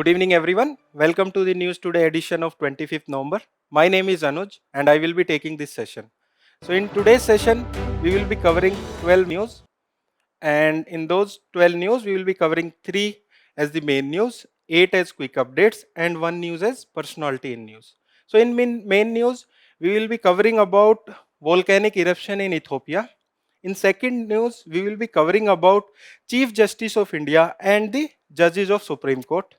Good evening, everyone. Welcome to the News Today edition of 25th November. My name is Anuj and I will be taking this session. So, in today's session, we will be covering 12 news, and in those 12 news, we will be covering 3 as the main news, 8 as quick updates, and 1 news as personality in news. So, in main news, we will be covering about volcanic eruption in Ethiopia. In second news, we will be covering about Chief Justice of India and the judges of Supreme Court.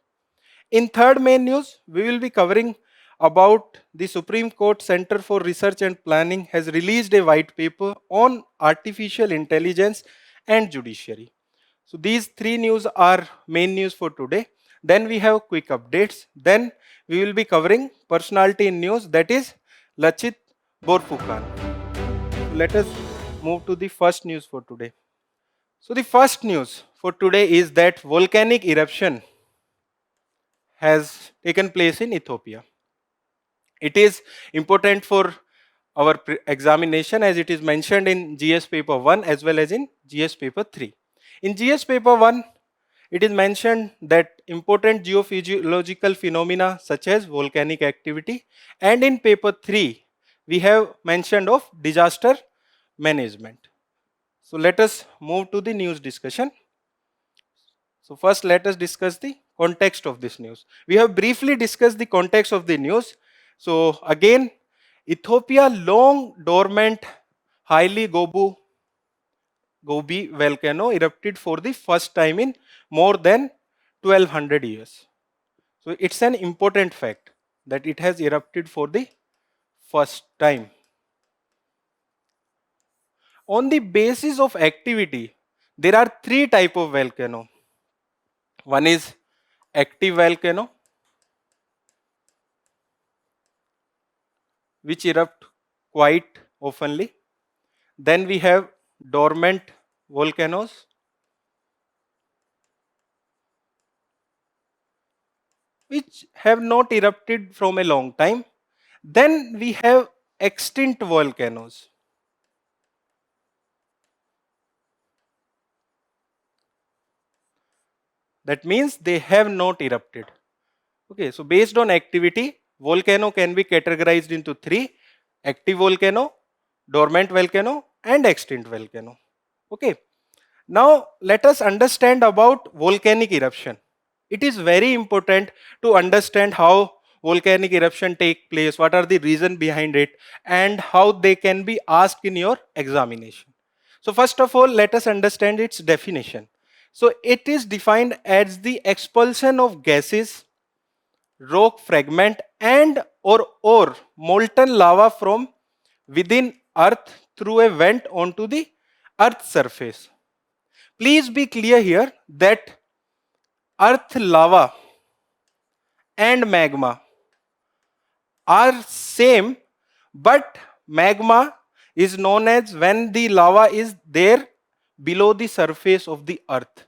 In third main news, we will be covering about the Supreme Court Center for Research and Planning has released a white paper on artificial intelligence and judiciary. So these three news are main news for today. Then we have quick updates. Then we will be covering personality in news, that is Lachit Borphukan. So let us move to the first news for today. So the first news for today is that volcanic eruption has taken place in Ethiopia. It is important for our examination as it is mentioned in GS paper 1 as well as in GS paper 3. In GS paper 1, it is mentioned that important geophysiological phenomena such as volcanic activity, and in paper 3 we have mentioned of disaster management. So let us move to the news discussion. So first let us discuss the context of this news. We have briefly discussed the context of the news. So again, Ethiopia long dormant highly Gobi volcano erupted for the first time in more than 1200 years. So it's an important fact that it has erupted for the first time. On the basis of activity, there are three types of volcano. One is active volcano, which erupt quite oftenly. Then we have dormant volcanoes, which have not erupted from a long time. Then we have extinct volcanoes. That means they have not erupted. Okay, so based on activity, volcano can be categorized into three: active volcano, dormant volcano, and extinct volcano. Okay, now let us understand about volcanic eruption. It is very important to understand how volcanic eruption take place, what are the reason behind it, and how they can be asked in your examination. So first of all, let us understand its definition. So it is defined as the expulsion of gases, rock fragment, and or molten lava from within earth through a vent onto the earth's surface. Please be clear here that earth lava and magma are same, but magma is known as when the lava is there below the surface of the earth.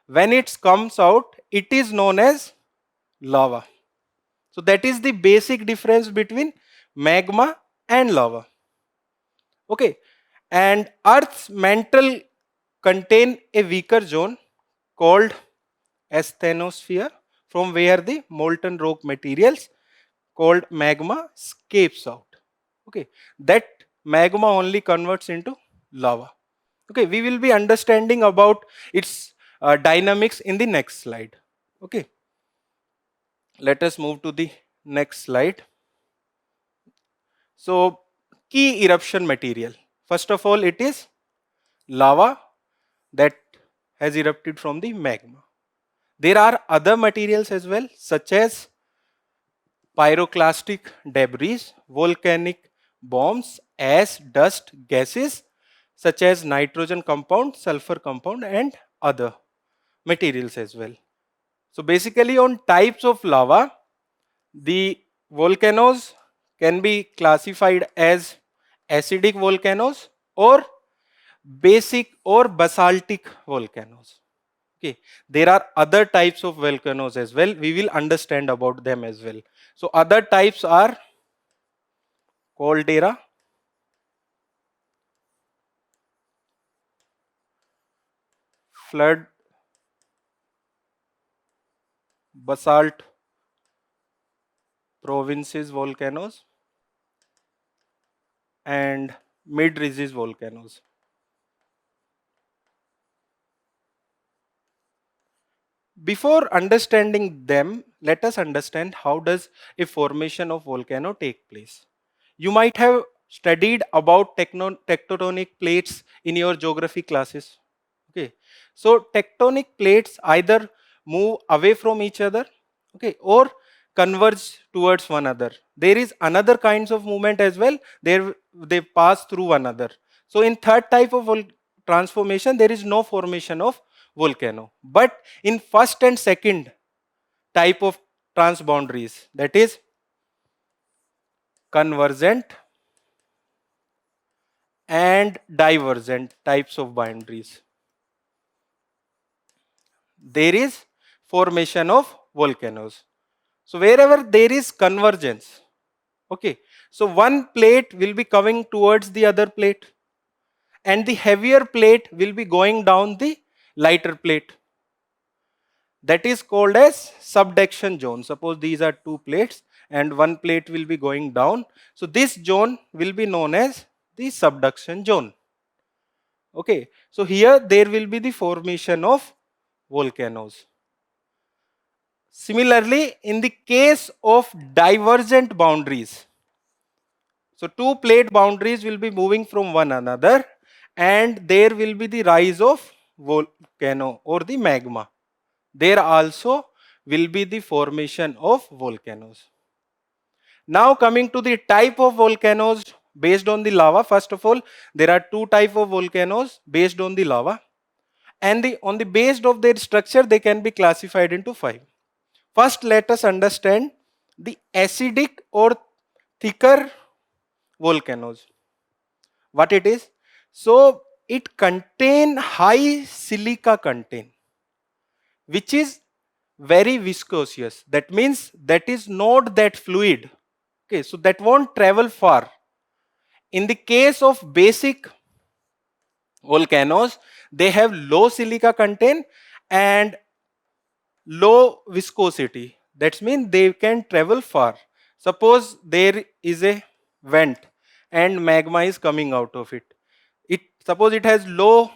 When it comes out, it is known as lava. So that is the basic difference between magma and lava. Okay, and earth's mantle contain a weaker zone called asthenosphere, from where the molten rock materials called magma escapes out. Okay, that magma only converts into lava. Okay, we will be understanding about its dynamics in the next slide. Okay, let us move to the next slide. So key eruption material, first of all, it is lava that has erupted from the magma. There are other materials as well, such as pyroclastic debris, volcanic bombs, ash, dust, gases such as nitrogen compound, sulfur compound, and other materials as well. So basically on types of lava, the volcanoes can be classified as acidic volcanoes or basic or basaltic volcanoes. Okay, there are other types of volcanoes as well. We will understand about them as well. So other types are caldera, flood basalt provinces volcanoes and mid-ridges volcanoes. Before understanding them, let us understand how does a formation of volcano take place. You might have studied about tectonic plates in your geography classes. Okay, so tectonic plates either move away from each other, okay, or converge towards one another. There is another kinds of movement as well. They pass through one another. So in third type of transformation, there is no formation of volcano. But in first and second type of transboundaries, that is convergent and divergent types of boundaries, there is formation of volcanoes. So wherever there is convergence, okay, so one plate will be coming towards the other plate and the heavier plate will be going down the lighter plate. That is called as subduction zone. Suppose these are two plates and one plate will be going down. So this zone will be known as the subduction zone. Okay, so here there will be the formation of volcanoes. Similarly, in the case of divergent boundaries, so two plate boundaries will be moving from one another and there will be the rise of volcano or the magma. There also will be the formation of volcanoes. Now coming to the type of volcanoes based on the lava. First of all, there are two types of volcanoes based on the lava, and on the based of their structure they can be classified into five. First, let us understand the acidic or thicker volcanoes. What it is? So it contain high silica content, which is very viscous. That means that is not that fluid. Okay, so that won't travel far. In the case of basic volcanoes, they have low silica content and low viscosity. That means they can travel far. Suppose there is a vent and magma is coming out of it. Suppose it has low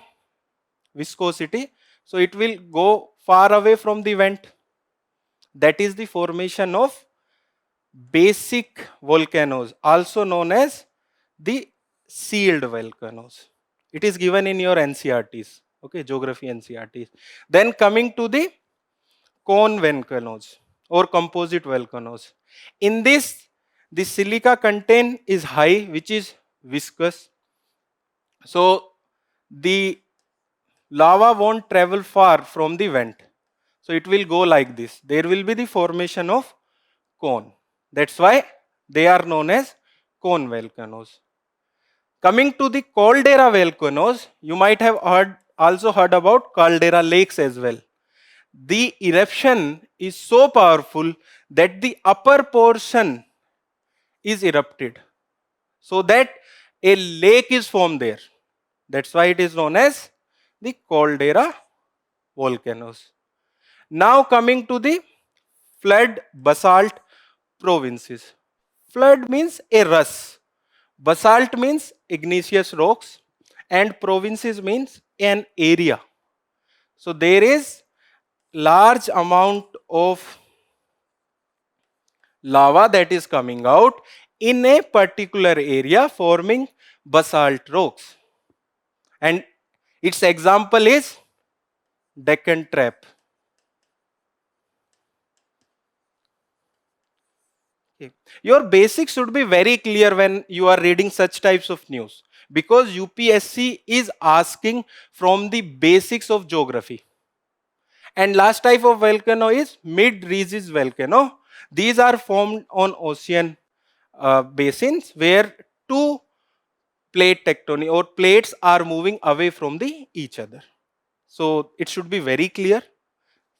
viscosity, so it will go far away from the vent. That is the formation of basic volcanoes, also known as the sealed volcanoes. It is given in your NCRTs, okay, geography NCRTs. Then coming to the cone volcanoes or composite volcanoes. In this, the silica content is high, which is viscous. So the lava won't travel far from the vent. So it will go like this. There will be the formation of cone. That's why they are known as cone volcanoes. Coming to the caldera volcanoes, you might have also heard about caldera lakes as well. The eruption is so powerful that the upper portion is erupted, so that a lake is formed there. That's why it is known as the caldera volcanoes. Now coming to the flood basalt provinces. Flood means a rush. Basalt means igneous rocks and provinces means an area. So there is large amount of lava that is coming out in a particular area forming basalt rocks. And its example is Deccan Trap. Okay. Your basics should be very clear when you are reading such types of news, because UPSC is asking from the basics of geography. And last type of volcano is mid-ridges volcano. These are formed on ocean basins where two plate tectonic or plates are moving away from the each other. So it should be very clear.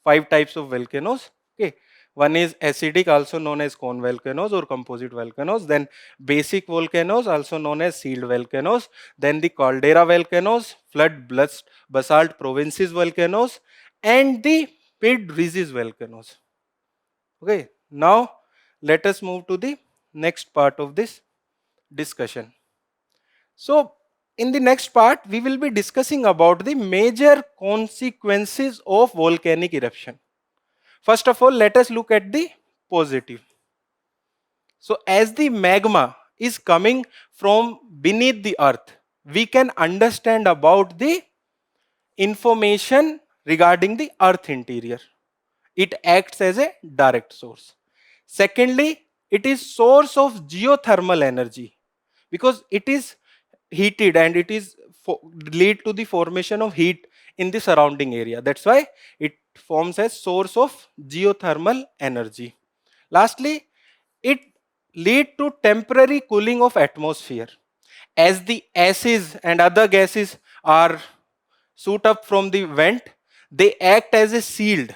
Five types of volcanoes. Okay. One is acidic, also known as cone volcanoes or composite volcanoes. Then basic volcanoes, also known as sealed volcanoes. Then the caldera volcanoes, flood basalt provinces volcanoes, and the mid-ridges volcanoes. Okay, now let us move to the next part of this discussion. So, in the next part, we will be discussing about the major consequences of volcanic eruption. First of all, let us look at the positive. So, as the magma is coming from beneath the earth, we can understand about the information regarding the earth interior. It acts as a direct source. Secondly, it is source of geothermal energy because it is heated and it is lead to the formation of heat in the surrounding area. That's why it forms as source of geothermal energy. Lastly, it lead to temporary cooling of atmosphere. As the acids and other gases are shoot up from the vent, they act as a shield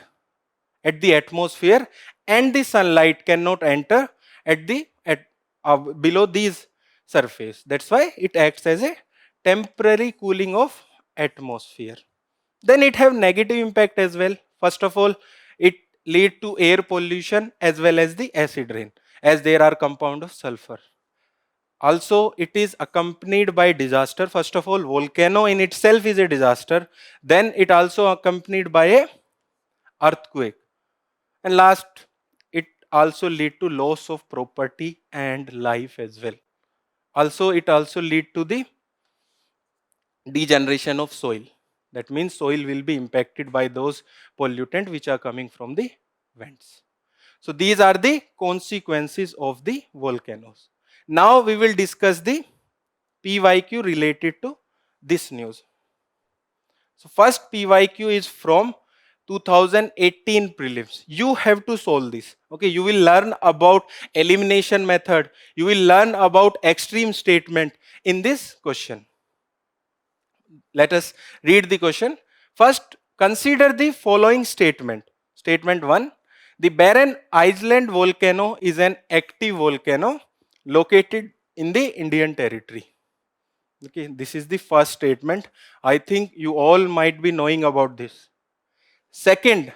at the atmosphere, and the sunlight cannot enter at the below these surface. That's why it acts as a temporary cooling of atmosphere. Then it have negative impact as well. First of all, it lead to air pollution as well as the acid rain, as there are compound of sulfur. Also, it is accompanied by disaster. First of all, volcano in itself is a disaster. Then it also accompanied by a earthquake. And last, it also lead to loss of property and life as well. Also, it also lead to the degeneration of soil. That means soil will be impacted by those pollutants which are coming from the vents. So these are the consequences of the volcanoes. Now we will discuss the PYQ related to this news. So first PYQ is from 2018 prelims. You have to solve this. Okay, you will learn about elimination method. You will learn about extreme statement in this question. Let us read the question. First, consider the following statement. Statement 1. The barren island volcano is an active volcano located in the Indian territory. Okay, this is the first statement. I think you all might be knowing about this. Second,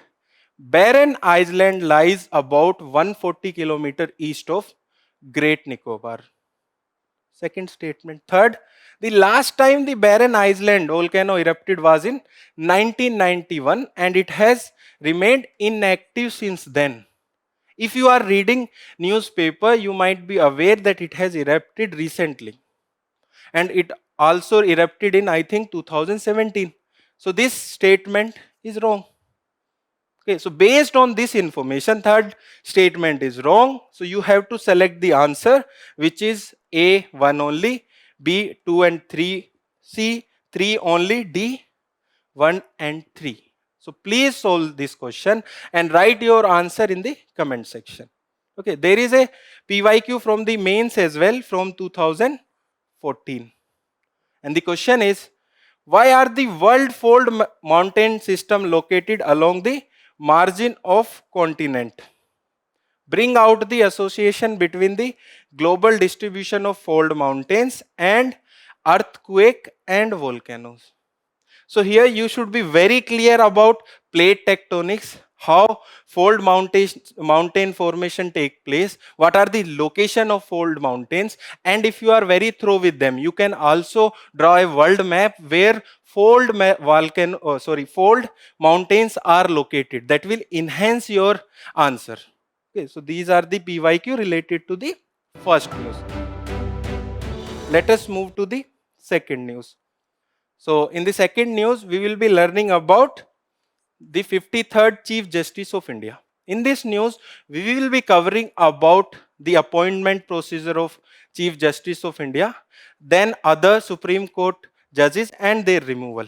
barren island lies about 140 km east of Great Nicobar. Second statement. Third, the last time the barren island volcano erupted was in 1991 and it has remained inactive since then. If you are reading newspaper, you might be aware that it has erupted recently. And it also erupted in, I think, 2017. So this statement is wrong. Okay, so based on this information, third statement is wrong. So you have to select the answer, which is A, 1 only, B, 2 and 3, C, 3 only, D, 1 and 3. So please solve this question and write your answer in the comment section. Okay, there is a PYQ from the mains as well from 2014. And the question is, why are the world fold mountain system located along the margin of continent? Bring out the association between the global distribution of fold mountains and earthquake and volcanoes. So here you should be very clear about plate tectonics, how fold mountain formation take place, what are the location of fold mountains, and if you are very thorough with them, you can also draw a world map where fold mountains are located. That will enhance your answer. Okay, so these are the PYQ related to the first news. Let us move to the second news. So in the second news, we will be learning about the 53rd Chief Justice of India. In this news, we will be covering about the appointment procedure of Chief Justice of India, then other Supreme Court judges and their removal.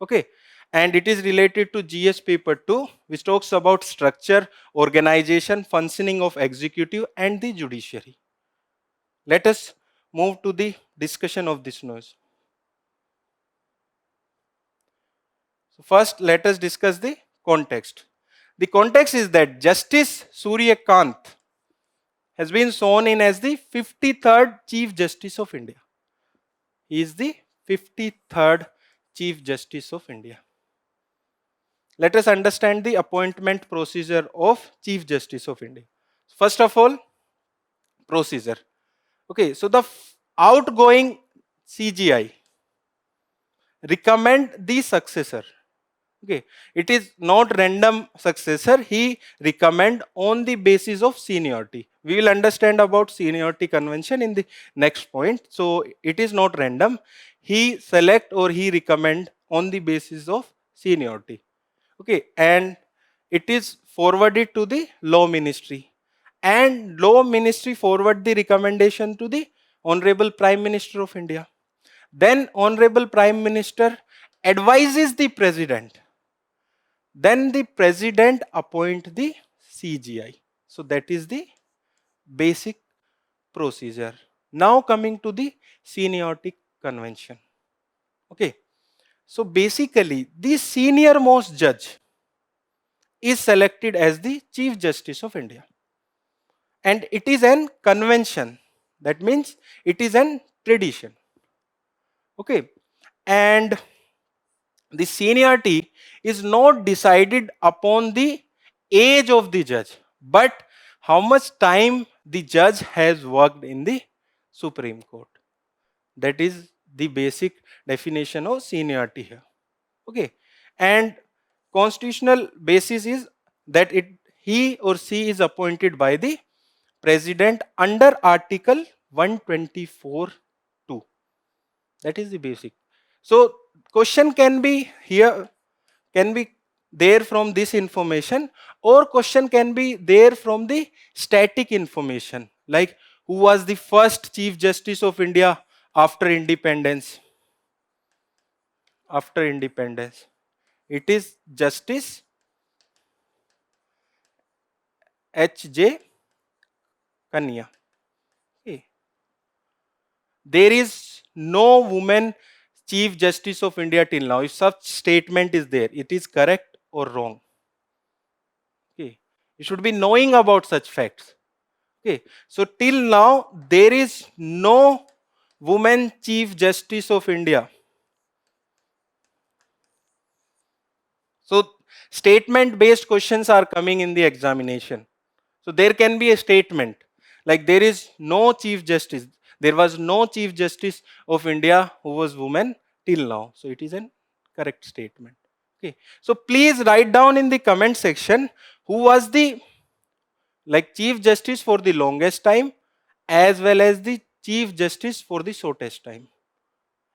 Okay. And it is related to GS paper 2, which talks about structure, organization, functioning of executive and the judiciary. Let us move to the discussion of this news. So first, let us discuss the context. The context is that Justice Surya Kant has been sworn in as the 53rd Chief Justice of India. He is the 53rd Chief Justice of India. let us understand the appointment procedure of Chief Justice of India. First of all, procedure. Okay, so the outgoing CGI recommend the successor. Okay, it is not random successor. He recommend on the basis of seniority. We will understand about seniority convention in the next point. So it is not random. He select or he recommend on the basis of seniority. Okay, and it is forwarded to the law ministry, and law ministry forward the recommendation to the Honorable Prime Minister of India. Then Honorable Prime Minister advises the President. Then the President appoint the CGI. So that is the basic procedure. Now coming to the seniority convention. Okay. So basically the senior most judge is selected as the Chief Justice of India. And it is an convention. That means it is an tradition. Okay. And the seniority is not decided upon the age of the judge, but how much time the judge has worked in the Supreme Court. That is the basic definition of seniority here. Okay. And constitutional basis is that he or she is appointed by the President under Article 124(2). That is the basic. So question can be here, can be there from this information, or question can be there from the static information, like who was the first Chief Justice of India after independence. After independence, it is Justice H.J. Kanya. Okay. There is no woman Chief Justice of India till now. If such statement is there, it is correct or wrong. Okay. You should be knowing about such facts. Okay. So till now, there is no woman Chief Justice of India. So statement based questions are coming in the examination. So there can be a statement like there is no Chief Justice. There was no Chief Justice of India who was woman till now. So it is an correct statement. Okay. So please write down in the comment section who was the Chief Justice for the longest time as well as the Chief Justice for the shortest time.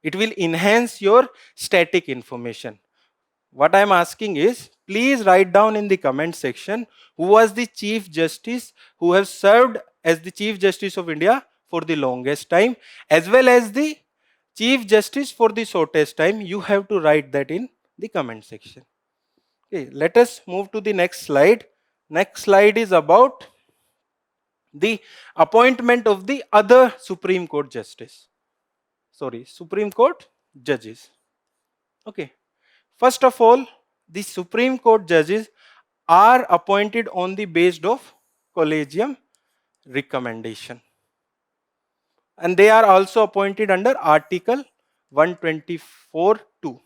It will enhance your static information. What I am asking is, please write down in the comment section who was the Chief Justice who has served as the Chief Justice of India for the longest time as well as the Chief Justice for the shortest time. You have to write that in the comment section. Okay, let us move to the next slide. Next slide is about the appointment of the other Supreme Court Supreme Court judges. Okay. First of all, the Supreme Court judges are appointed on the basis of collegium recommendation. And they are also appointed under Article 124(2).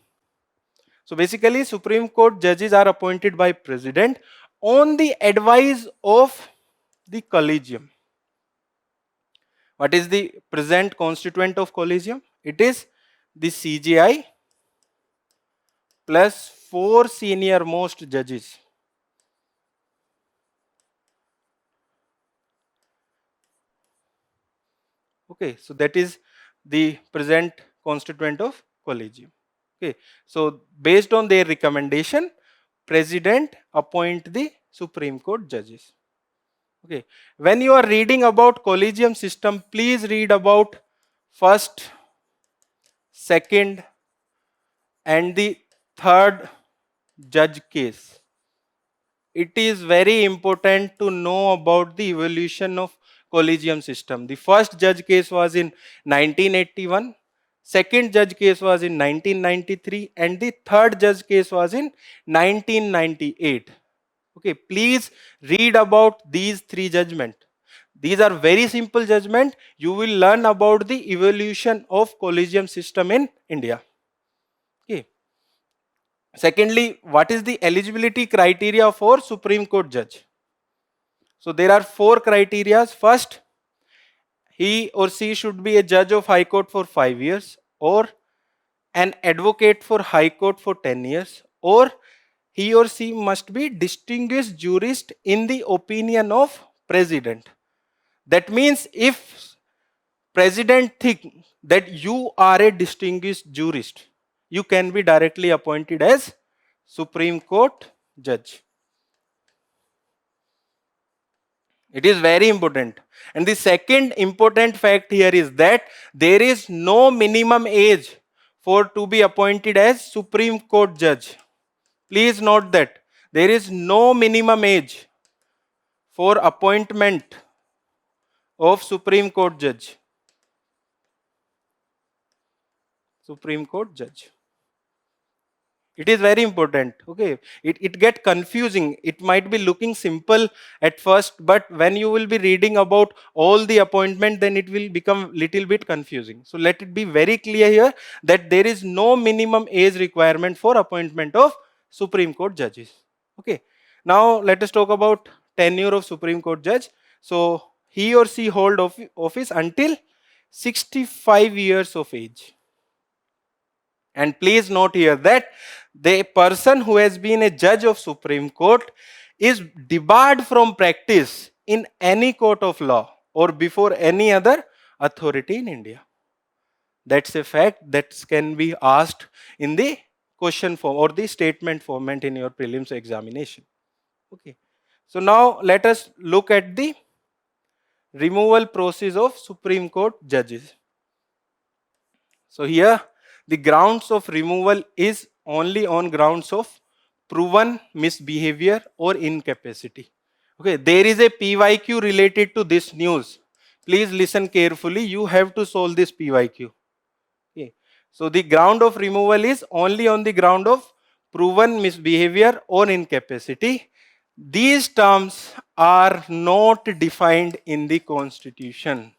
So basically, Supreme Court judges are appointed by President on the advice of the collegium. What is the present constituent of collegium? It is the CGI plus 4 senior most judges. Okay, so that is the present constituent of collegium. Okay, so based on their recommendation, President appoint the Supreme Court judges. Okay, when you are reading about collegium system, please read about first, second, and the third judge case. It is very important to know about the evolution of collegium system. The first judge case was in 1981, second judge case was in 1993, and the third judge case was in 1998. Okay, please read about these 3 judgments. These are very simple judgment. You will learn about the evolution of collegium system in India. Okay. Secondly, what is the eligibility criteria for Supreme Court judge? So there are four criteria. First, he or she should be a judge of High Court for 5 years, or an advocate for High Court for 10 years, or he or she must be distinguished jurist in the opinion of president. That means if president think that you are a distinguished jurist, you can be directly appointed as Supreme Court judge. It is very important. And the second important fact here is that there is no minimum age for to be appointed as Supreme Court judge. Please note that there is no minimum age for appointment of Supreme Court judge. Supreme Court judge. It is very important. Okay, it get confusing. It might be looking simple at first, but when you will be reading about all the appointment, then it will become little bit confusing. So let it be very clear here that there is no minimum age requirement for appointment of Supreme Court judges. Okay, now let us talk about tenure of Supreme Court judge. So he or she hold office until 65 years of age. And please note here that the person who has been a judge of Supreme Court is debarred from practice in any court of law or before any other authority in India. That's a fact that can be asked in the question form or the statement format in your prelims examination. Okay. So now let us look at the removal process of Supreme Court judges. So here the grounds of removal is only on grounds of proven misbehavior or incapacity. Okay, there is a PYQ related to this news. Please listen carefully. You have to solve this PYQ. Okay. So the ground of removal is only on the ground of proven misbehavior or incapacity. These terms are not defined in the Constitution.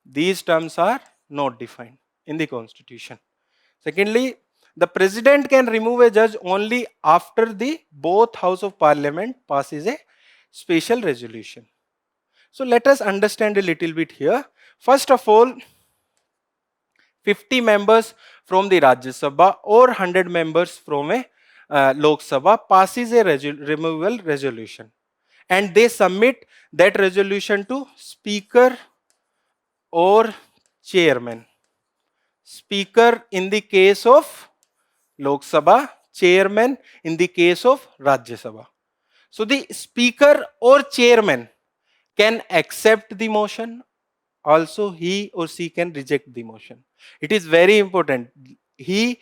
These terms are not defined in the Constitution. Secondly, the president can remove a judge only after the both House of Parliament passes a special resolution. So let us understand a little bit here. First of all, 50 members from the Rajya Sabha or 100 members from a Lok Sabha passes a removal resolution, and they submit that resolution to Speaker or Chairman. Speaker in the case of Lok Sabha, Chairman in the case of Rajya Sabha. So the Speaker or Chairman can accept the motion, also he or she can reject the motion. It is very important. He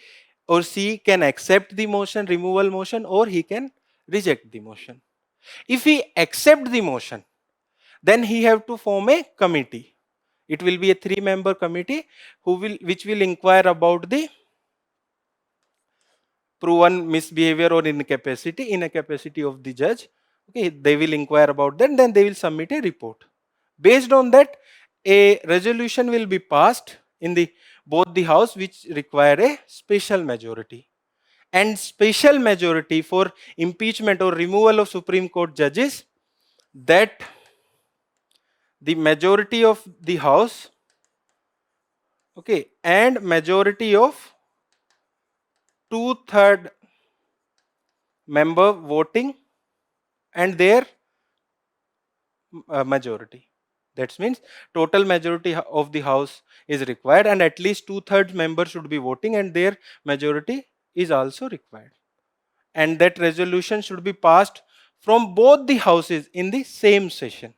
or she can accept the motion, removal motion, or he can reject the motion. If he accept the motion, then he have to form a committee. It will be a 3-member committee which will inquire about the proven misbehavior or incapacity of the judge. Okay, they will inquire about that, then they will submit a report. Based on that, a resolution will be passed in the both the house which require a special majority. And special majority for impeachment or removal of Supreme Court judges, that the majority of the house, okay, and majority of 2/3 member voting and their majority. That means total majority of the house is required, and at least 2/3 members should be voting and their majority is also required. And that resolution should be passed from both the houses in the same session.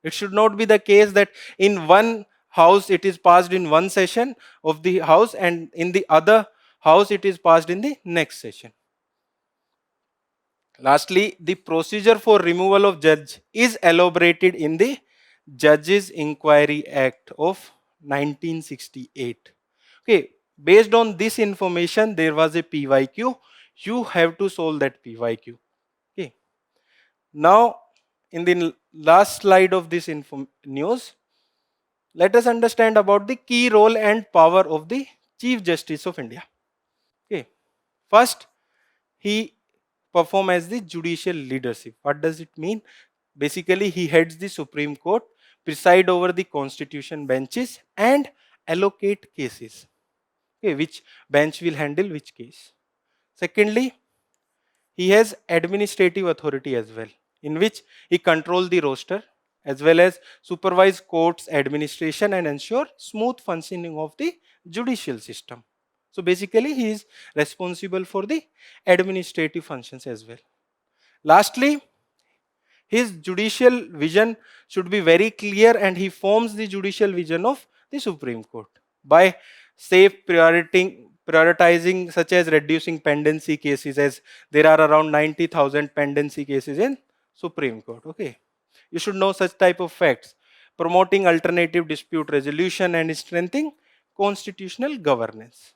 It should not be the case that in one house it is passed in one session of the house and in the other house it is passed in the next session. Lastly, the procedure for removal of judge is elaborated in the Judges Inquiry Act of 1968. Okay, based on this information, there was a PYQ. You have to solve that PYQ. Okay. Now, in the last slide of this news, let us understand about the key role and power of the Chief Justice of India. First, he perform as the judicial leadership. What does it mean? Basically, he heads the Supreme Court, preside over the constitution benches, and allocate cases. Okay, which bench will handle which case. Secondly, he has administrative authority as well, in which he control the roster as well as supervise courts administration and ensure smooth functioning of the judicial system. So basically, he is responsible for the administrative functions as well. Lastly, his judicial vision should be very clear, and he forms the judicial vision of the Supreme Court by safe prioritizing, such as reducing pendency cases, as there are around 90,000 pendency cases in Supreme Court. Okay, you should know such type of facts. Promoting alternative dispute resolution and strengthening constitutional governance.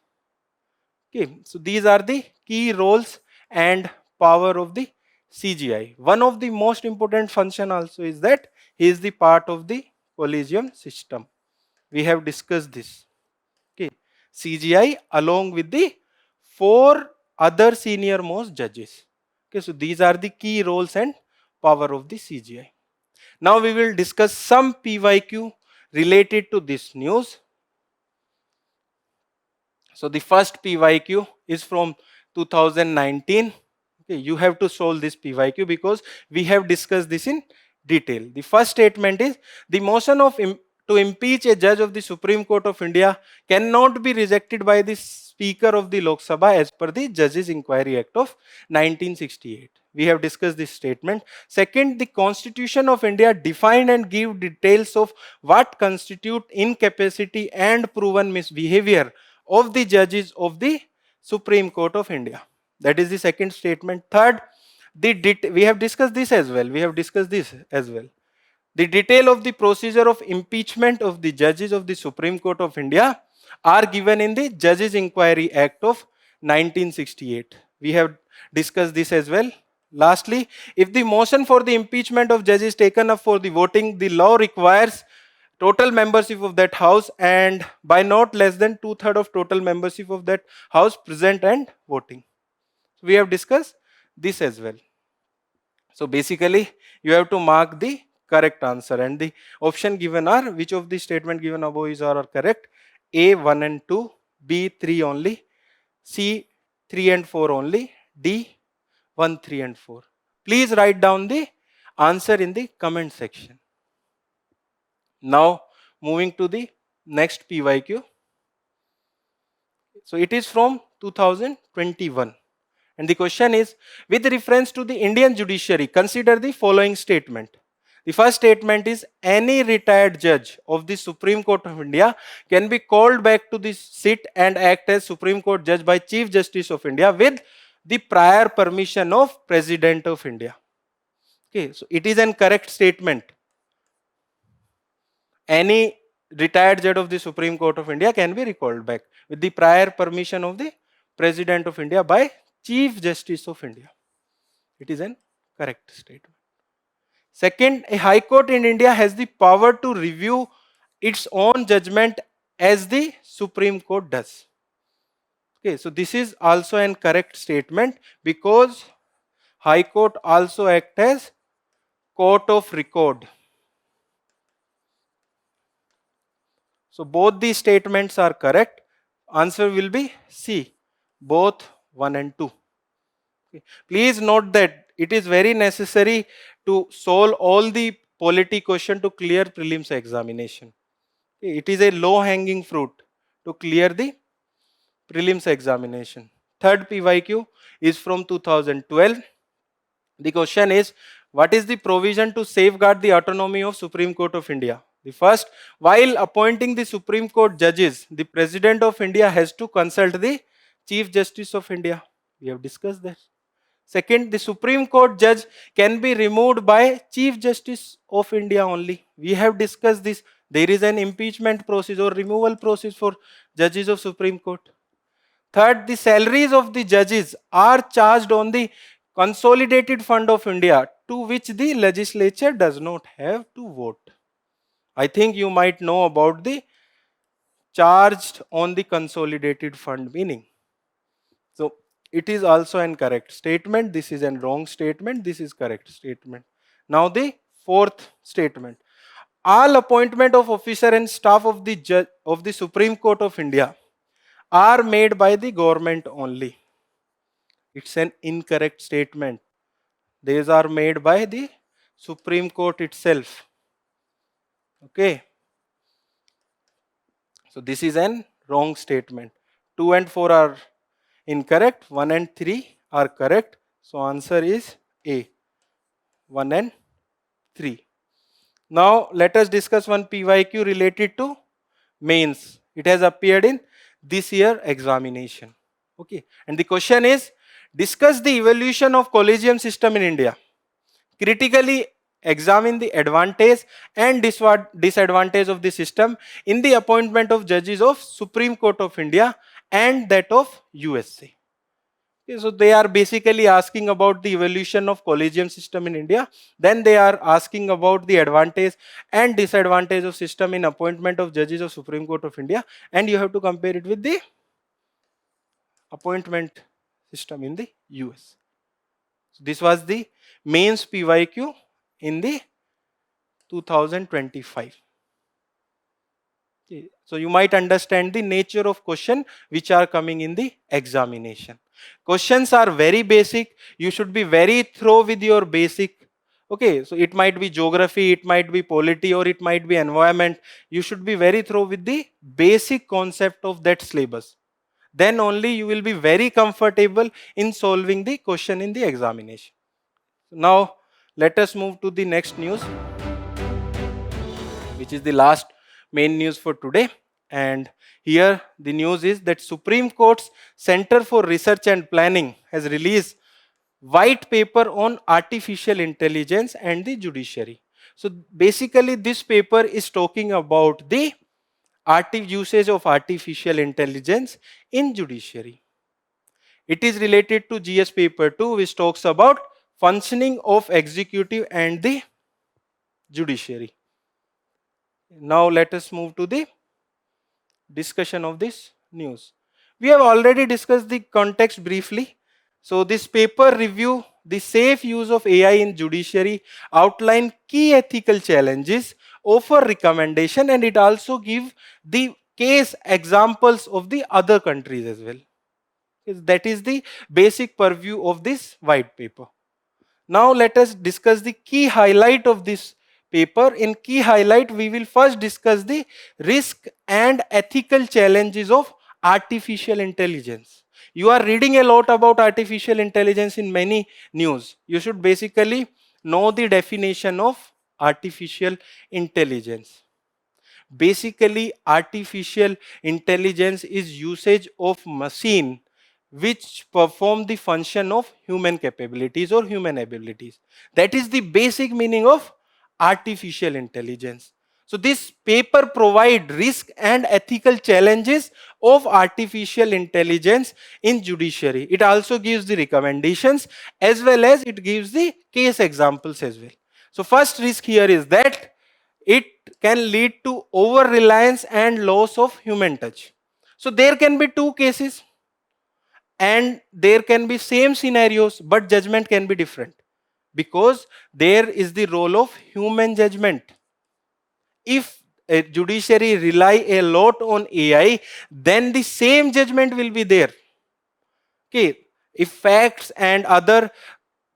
Okay, so these are the key roles and power of the CGI. One of the most important function also is that he is the part of the collegium system. We have discussed this. Okay, CGI along with the 4 other senior most judges. Okay, so these are the key roles and power of the CGI. Now we will discuss some PYQ related to this news. So the first PYQ is from 2019. Okay, you have to solve this PYQ because we have discussed this in detail. The first statement is the motion to impeach a judge of the Supreme Court of India cannot be rejected by the Speaker of the Lok Sabha as per the Judges Inquiry Act of 1968. We have discussed this statement. Second, the Constitution of India define and give details of what constitute incapacity and proven misbehavior of the judges of the Supreme Court of India. That is the second statement. Third, we have discussed this as well. The detail of the procedure of impeachment of the judges of the Supreme Court of India are given in the Judges Inquiry Act of 1968. We have discussed this as well. Lastly, if the motion for the impeachment of judges is taken up for the voting, the law requires total membership of that house and by not less than 2/3 of total membership of that house present and voting. We have discussed this as well. So basically, you have to mark the correct answer, and the option given are, which of the statement given above is are correct? A 1 and 2, B 3 only, C 3 and 4 only, D 1, 3 and 4. Please write down the answer in the comment section. Now moving to the next PYQ. So it is from 2021. And the question is, with reference to the Indian judiciary, consider the following statement. The first statement is, any retired judge of the Supreme Court of India can be called back to the seat and act as Supreme Court judge by Chief Justice of India with the prior permission of President of India. Okay, so it is an correct statement. Any retired judge of the Supreme Court of India can be recalled back with the prior permission of the President of India by Chief Justice of India. It is an correct statement. Second, a High Court in India has the power to review its own judgment as the Supreme Court does. Okay, so this is also an correct statement because High Court also acts as court of record. So both these statements are correct. Answer will be C, both 1 and 2. Okay. Please note that it is very necessary to solve all the polity question to clear prelims examination. Okay. It is a low hanging fruit to clear the prelims examination. Third PYQ is from 2012. The question is, what is the provision to safeguard the autonomy of Supreme Court of India? The first, while appointing the Supreme Court judges, the President of India has to consult the Chief Justice of India. We have discussed that. Second, the Supreme Court judge can be removed by Chief Justice of India only. We have discussed this. There is an impeachment process or removal process for judges of Supreme Court. Third, the salaries of the judges are charged on the Consolidated Fund of India, to which the legislature does not have to vote. I think you might know about the charged on the Consolidated Fund meaning. So It is also an correct statement. This is a wrong statement. This is correct statement. Now the fourth statement. All appointment of officer and staff of the judge of the Supreme Court of India are made by the government only. It's an incorrect statement. These are made by the Supreme Court itself. Okay. So this is an wrong statement. 2 and 4 are incorrect. 1 and 3 are correct. So answer is A. 1 and 3. Now let us discuss one PYQ related to mains. It has appeared in this year examination. Okay. And the question is, discuss the evolution of collegium system in India. Critically examine the advantage and disadvantage of the system in the appointment of judges of Supreme Court of India and that of USC. Okay, so they are basically asking about the evolution of collegium system in India. Then they are asking about the advantage and disadvantage of system in appointment of judges of Supreme Court of India, and you have to compare it with the appointment system in the US. So this was the mains PYQ in the 2025. Okay. So you might understand the nature of question which are coming in the examination. Questions are very basic. You should be very thorough with your basic. Okay, so it might be geography, it might be polity, or it might be environment. You should be very thorough with the basic concept of that syllabus. Then only you will be very comfortable in solving the question in the examination. Now let us move to the next news, which is the last main news for today. And here the news is that Supreme Court's Center for Research and Planning has released white paper on artificial intelligence and the judiciary. So basically this paper is talking about the usage of artificial intelligence in judiciary. It is related to GS paper 2, which talks about functioning of executive and the judiciary. Now let us move to the discussion of this news. We have already discussed the context briefly. So this paper review the safe use of AI in judiciary, outline key ethical challenges, offer recommendation, and it also give the case examples of the other countries as well. That is the basic purview of this white paper. Now let us discuss the key highlight of this paper. In key highlight, we will first discuss the risk and ethical challenges of artificial intelligence. You are reading a lot about artificial intelligence in many news. You should basically know the definition of artificial intelligence. Basically, artificial intelligence is usage of machine which perform the function of human capabilities or human abilities. That is the basic meaning of artificial intelligence. So this paper provides risk and ethical challenges of artificial intelligence in judiciary. It also gives the recommendations as well as it gives the case examples as well. So first risk here is that it can lead to over reliance and loss of human touch. So there can be two cases and there can be same scenarios, but judgment can be different because there is the role of human judgment. If a judiciary rely a lot on AI, then the same judgment will be there. Okay, if facts and other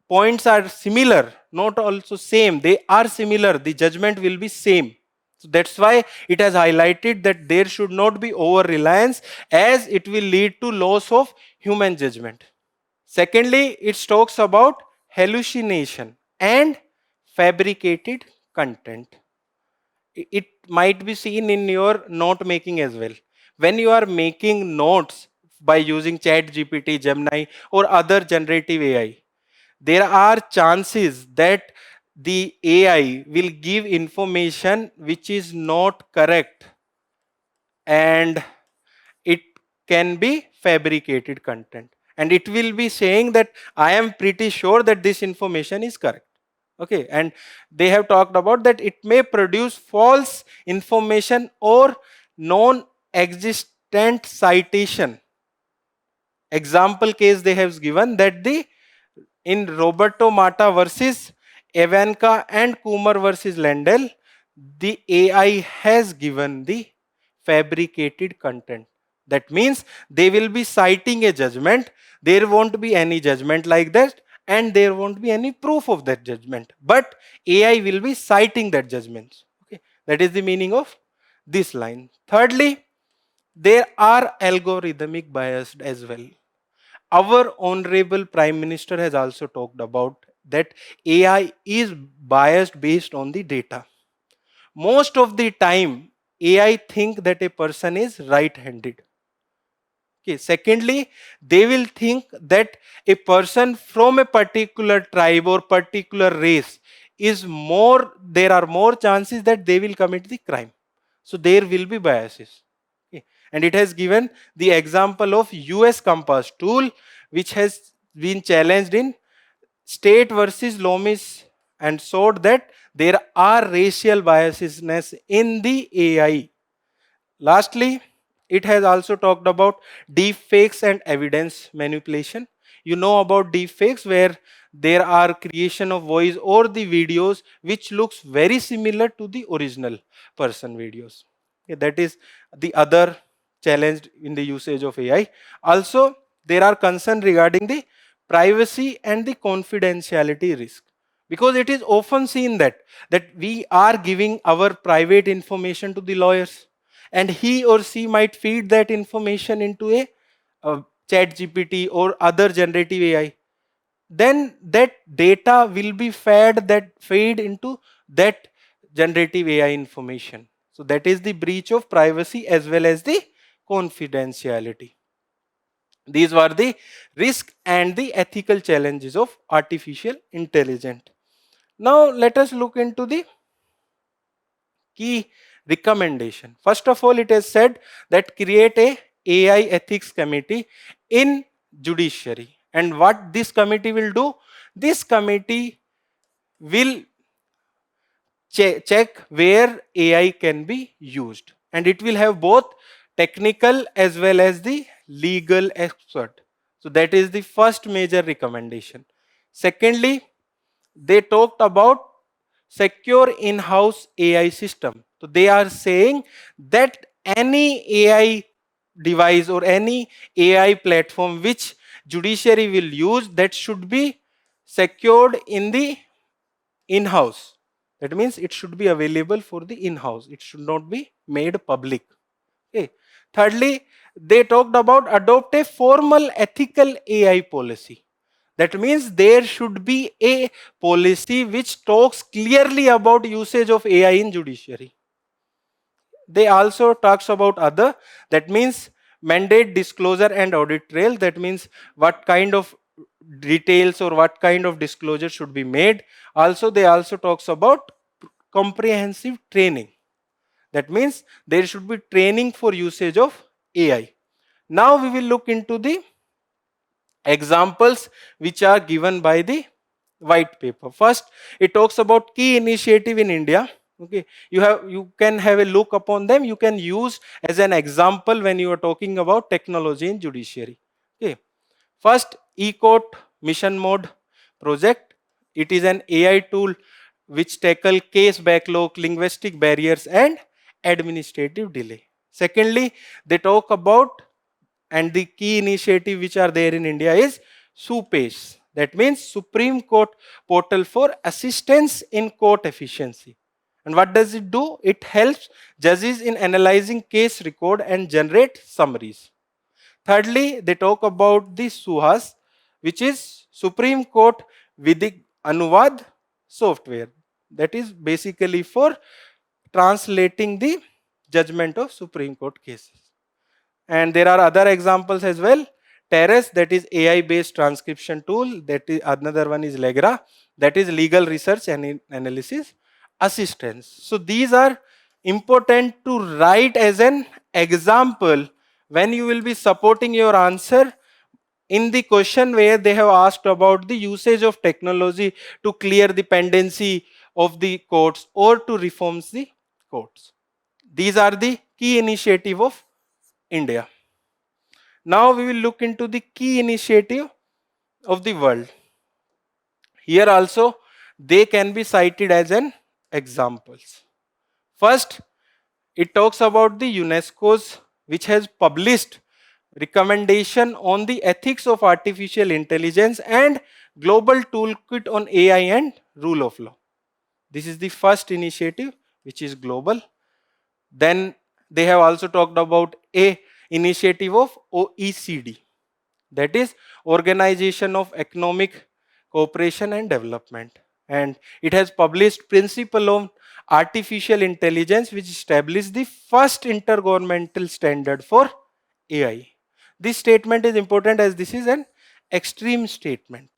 points are similar, not also same, they are similar, the judgment will be same. So that's why it has highlighted that there should not be over reliance as it will lead to loss of human judgment. Secondly, it talks about hallucination and fabricated content. It might be seen in your note making as well. When you are making notes by using Chat GPT, Gemini, or other generative AI, there are chances that the AI will give information which is not correct and it can be fabricated content. And it will be saying that I am pretty sure that this information is correct. Okay, and they have talked about that it may produce false information or non-existent citation. example case they have given that the in Roberto Mata versus Ivanka and Kumar versus Lendl, the AI has given the fabricated content. That means they will be citing a judgment. There won't be any judgment like that, and there won't be any proof of that judgment. But AI will be citing that judgment. Okay, that is the meaning of this line. Thirdly, there are algorithmic bias as well. Our honorable Prime Minister has also talked about that AI is biased based on the data. Most of the time, AI think that a person is right-handed. Okay. Secondly, they will think that a person from a particular tribe or particular race is more, there are more chances that they will commit the crime. So there will be biases. Okay. And it has given the example of US Compass tool, which has been challenged in state versus Lomis and showed that there are racial biases in the AI. Lastly, it has also talked about deepfakes and evidence manipulation. You know about deepfakes where there are creation of voice or the videos which looks very similar to the original person videos. Okay, that is the other challenge in the usage of AI. Also, there are concerns regarding the privacy and the confidentiality risk, because it is often seen that we are giving our private information to the lawyers, and he or she might feed that information into a chat GPT or other generative AI. Then that data will be fed into that generative AI information. So that is the breach of privacy as well as the confidentiality. These were the risk and the ethical challenges of artificial intelligence. Now let us look into the key recommendation. First of all, it is said that create a AI ethics committee in judiciary. And what this committee will do? This committee will check where AI can be used. And it will have both technical as well as the legal expert. So that is the first major recommendation. Secondly, they talked about secure in-house AI system. So they are saying that any AI device or any AI platform which judiciary will use, that should be secured in the in-house. That means it should be available for the in-house. It should not be made public. Okay. Thirdly, they talked about adopt a formal ethical AI policy. That means there should be a policy which talks clearly about usage of AI in judiciary. They also talks about other, that means mandate disclosure and audit trail. That means what kind of details or what kind of disclosure should be made. Also, they also talks about comprehensive training. That means there should be training for usage of AI. Now we will look into the examples which are given by the white paper. First, it talks about key initiative in India. Okay, you can have a look upon them. You can use as an example when you are talking about technology in judiciary. Okay, first, e-court mission mode project. It is an AI tool which tackle case backlog, linguistic barriers, and administrative delay. Secondly, they talk about, and the key initiative which are there in India is SUPES. That means Supreme Court Portal for Assistance in Court Efficiency. And what does it do? It helps judges in analyzing case record and generate summaries. Thirdly, they talk about the SUHAS, which is Supreme Court Vidik Anuvad software. That is basically for translating the judgment of Supreme Court cases. And there are other examples as well. Terrace, that is AI based transcription tool. That is another one is Legra, that is legal research and analysis assistance. So these are important to write as an example when you will be supporting your answer in the question where they have asked about the usage of technology to clear the pendency of the courts or to reforms the courts. These are the key initiative of India. Now we will look into the key initiative of the world. Here also they can be cited as an examples. First, it talks about the UNESCO's, which has published recommendation on the ethics of artificial intelligence and global toolkit on AI and rule of law. This is the first initiative which is global. Then they have also talked about a initiative of OECD, that is Organization of Economic Cooperation and Development, and it has published principle of artificial intelligence which established the first intergovernmental standard for AI. This statement is important as this is an extreme statement.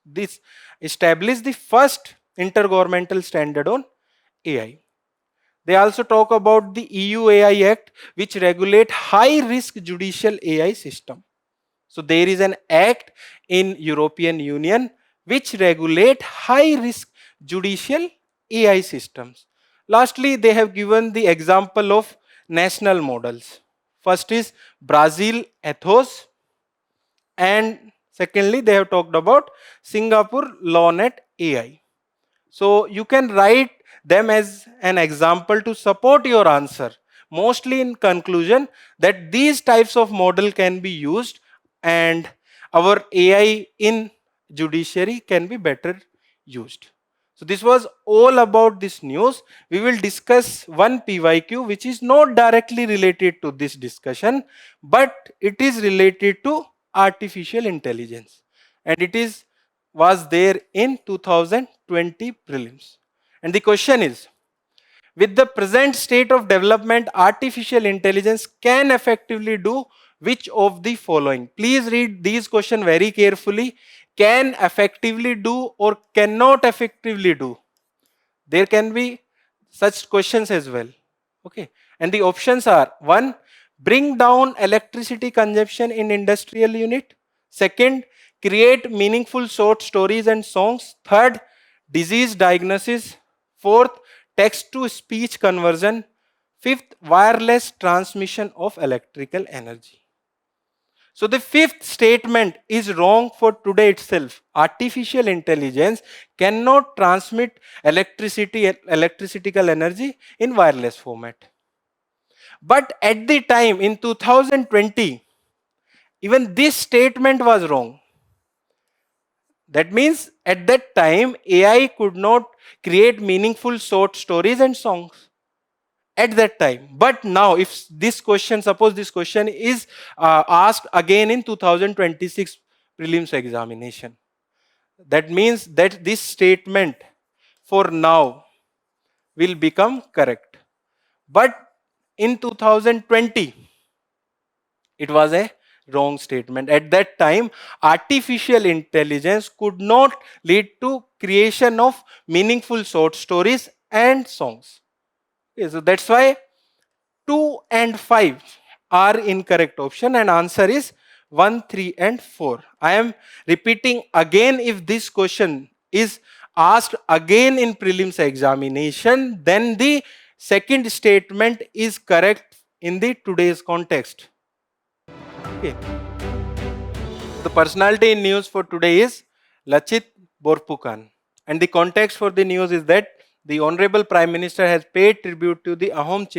This established the first intergovernmental standard on AI. They also talk about the EU AI Act which regulate high risk judicial AI system. So there is an act in European Union which regulate high risk judicial AI systems. Lastly, they have given the example of national models. First is Brazil Ethos, and secondly they have talked about Singapore LawNet AI. So you can write them as an example to support your answer. Mostly in conclusion that these types of model can be used and our AI in judiciary can be better used. So this was all about this news. We will discuss one PYQ which is not directly related to this discussion, but it is related to artificial intelligence, and it is was there in 2020 prelims. And the question is, with the present state of development, artificial intelligence can effectively do which of the following? Please read these questions very carefully. Can effectively do or cannot effectively do? There can be such questions as well. Okay. And the options are: 1. Bring down electricity consumption in industrial unit. Second, create meaningful short stories and songs. Third, disease diagnosis. Fourth, text to speech conversion. Fifth, wireless transmission of electrical energy. So the fifth statement is wrong for today itself. Artificial intelligence cannot transmit electrical energy in wireless format. But at the time in 2020, even this statement was wrong. That means at that time AI could not create meaningful short stories and songs at that time. But now if this question, suppose this question is asked again in 2026 prelims examination, that means that this statement for now will become correct. But in 2020 it was a wrong statement. At that time artificial intelligence could not lead to creation of meaningful short stories and songs. Okay, so that's why 2 and 5 are incorrect option, and answer is 1, 3 and 4. I am repeating again, if this question is asked again in prelims examination, then the second statement is correct in the today's context. Okay. The personality in news for today is Lachit Borphukan, and the context for the news is that the Honorable Prime Minister has paid tribute to the Ahom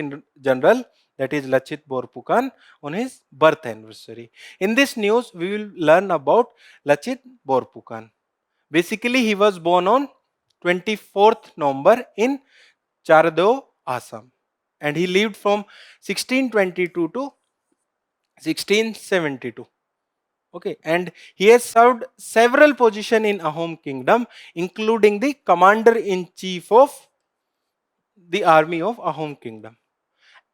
General, that is Lachit Borphukan, on his birth anniversary. In this news, we will learn about Lachit Borphukan. Basically, he was born on 24th November in Chardo, Assam, and he lived from 1622 to 1672. Okay, and he has served several positions in Ahom Kingdom, including the Commander-in-Chief of the Army of Ahom Kingdom.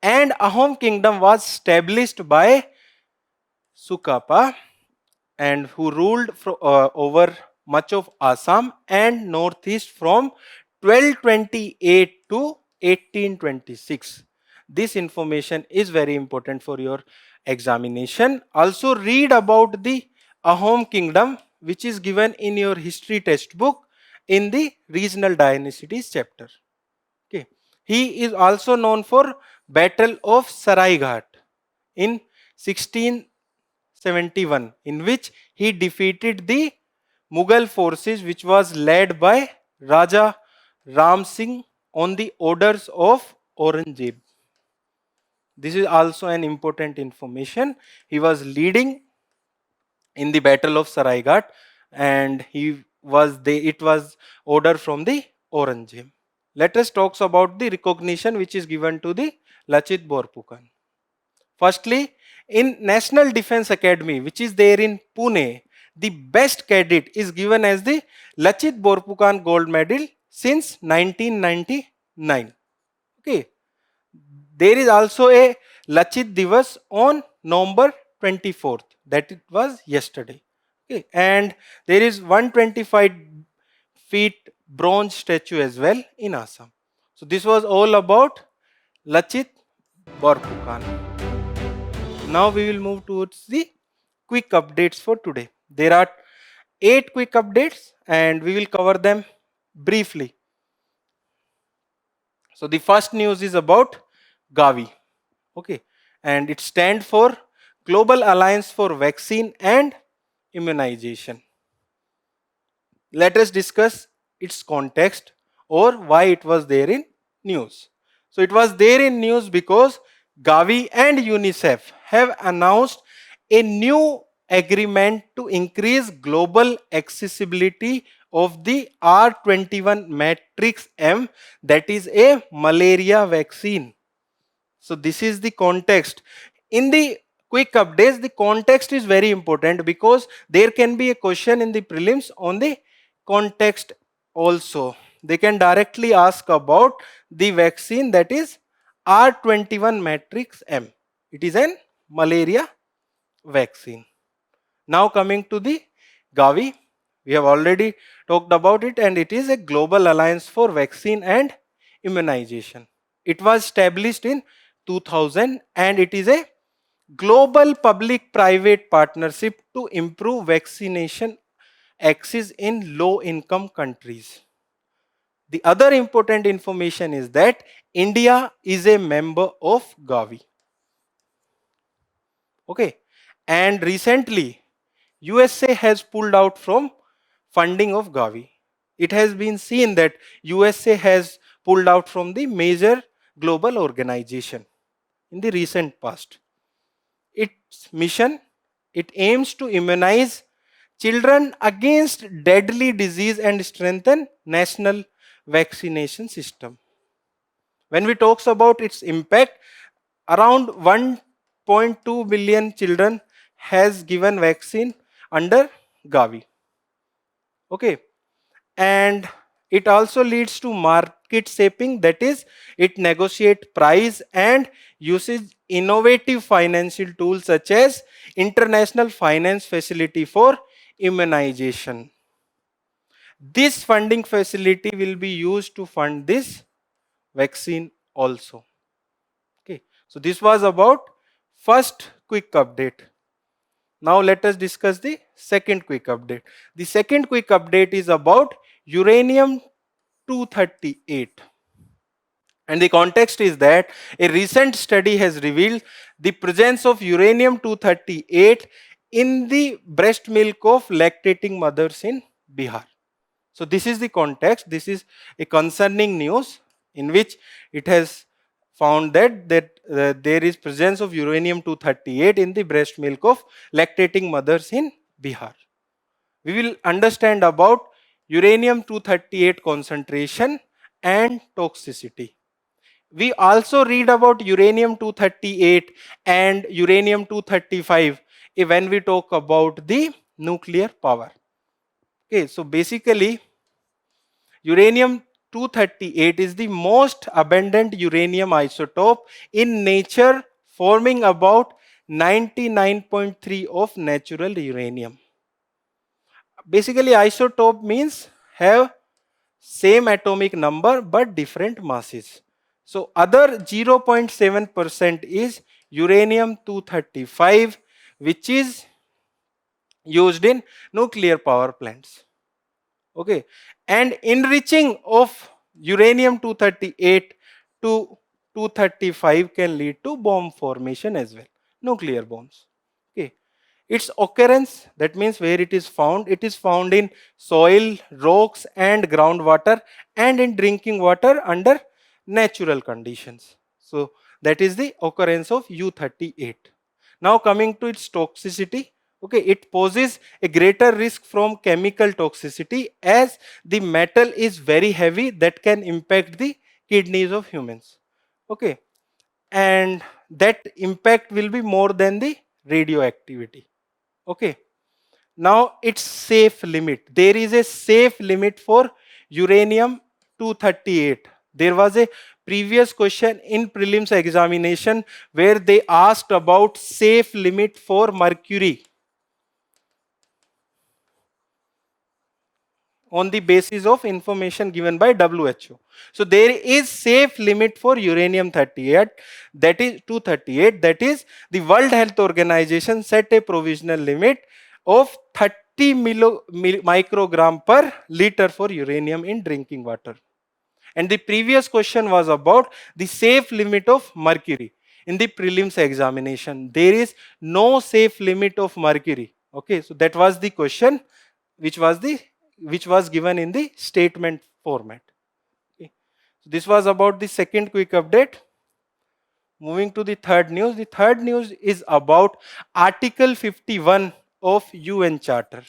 And Ahom Kingdom was established by Sukapa, and who ruled over much of Assam and northeast from 1228 to 1826. This information is very important for your examination. Also read about the Ahom Kingdom, which is given in your history textbook in the regional dynasties chapter. Okay. He is also known for Battle of Saraighat in 16 1871, in which he defeated the Mughal forces, which was led by Raja Ram Singh on the orders of Aurangzeb. This is also an important information. He was leading in the Battle of Saraigat, and it was order from the Aurangzeb. Let us talk about the recognition which is given to the Lachit Borphukan. Firstly, in National Defence Academy, which is there in Pune, the best cadet is given as the Lachit Borphukan Gold Medal since 1999. Okay. There is also a Lachit Divas on November 24th. That it was yesterday. Okay. And there is 125 feet bronze statue as well in Assam. So this was all about Lachit Borphukan. Now we will move towards the quick updates for today. There are 8 quick updates and we will cover them briefly. So the first news is about Gavi. Okay, and it stands for Global Alliance for Vaccine and Immunization. Let us discuss its context or why it was there in news. So it was there in news because Gavi and UNICEF have announced a new agreement to increase global accessibility of the R21 matrix M, that is a malaria vaccine. So this is the context. In the quick updates, the context is very important because there can be a question in the prelims on the context also. They can directly ask about the vaccine, that is R21 matrix M. It is an malaria vaccine. Now coming to the Gavi, we have already talked about it, and it is a global alliance for vaccine and immunization. It was established in 2000 and it is a global public-private partnership to improve vaccination access in low-income countries. The other important information is that India is a member of Gavi. Okay, and recently USA has pulled out from funding of Gavi. It has been seen that USA has pulled out from the major global organization in the recent past. Its mission, it aims to immunize children against deadly disease and strengthen national vaccination system. When we talk about its impact, around 1.2 billion children has given vaccine under Gavi. Okay, and it also leads to market shaping, that is, it negotiates price and uses innovative financial tools such as international finance facility for immunization. This funding facility will be used to fund this vaccine also. Okay, so this was about first quick update. Now let us discuss the second quick update. The second quick update is about uranium 238. And the context is that a recent study has revealed the presence of uranium 238 in the breast milk of lactating mothers in Bihar. So this is the context. This is a concerning news in which it has found that there is presence of uranium 238 in the breast milk of lactating mothers in Bihar. We will understand about uranium 238 concentration and toxicity. We also read about uranium 238 and uranium 235 when we talk about the nuclear power. Okay, so basically uranium 238 is the most abundant uranium isotope in nature, forming about 99.3 of natural uranium. Basically, isotope means have same atomic number but different masses. So other 0.7% is uranium 235, which is used in nuclear power plants. Okay, and enriching of uranium 238 to 235 can lead to bomb formation as well, nuclear bombs. Okay, Its occurrence, that means where it is found in soil, rocks and groundwater and in drinking water under natural conditions. So that is the occurrence of U38. Now coming to its toxicity, okay, it poses a greater risk from chemical toxicity as the metal is very heavy that can impact the kidneys of humans. Okay, and that impact will be more than the radioactivity. Okay, now its safe limit. There is a safe limit for uranium 238. There was a previous question in prelims examination where they asked about safe limit for mercury on the basis of information given by WHO. So there is safe limit for uranium 38, that is 238, that is the World Health Organization set a provisional limit of 30 microgram per liter for uranium in drinking water. And the previous question was about the safe limit of mercury. In the prelims examination, there is no safe limit of mercury. Okay, so that was the question which was given in the statement format. Okay. So this was about the second quick update. Moving to the third news. The third news is about Article 51 of UN Charter.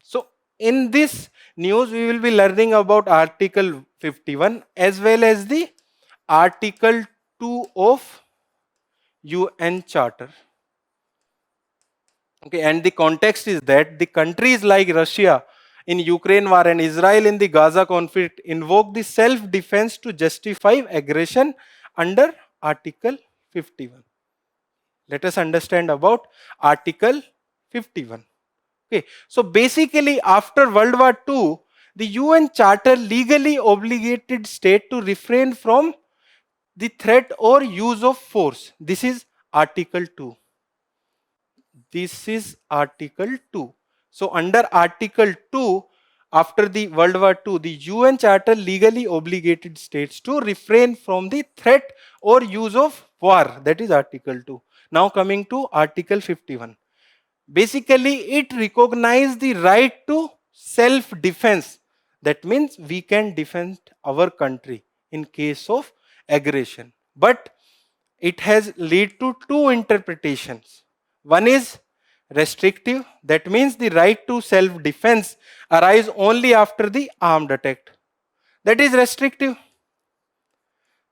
So in this news, we will be learning about Article 51 as well as the Article 2 of UN Charter. Okay, and the context is that the countries like Russia in Ukraine war and Israel in the Gaza conflict invoke the self-defense to justify aggression under Article 51. Let us understand about Article 51. Okay, so basically after World War II, the UN Charter legally obligated state to refrain from the threat or use of force. This is Article 2. This is Article 2. So under Article 2, after the World War II, the UN Charter legally obligated states to refrain from the threat or use of war. That is Article 2. Now coming to Article 51. Basically, it recognizes the right to self-defense. That means we can defend our country in case of aggression. But it has led to two interpretations. One is restrictive, that means the right to self-defense arise only after the armed attack. That is restrictive.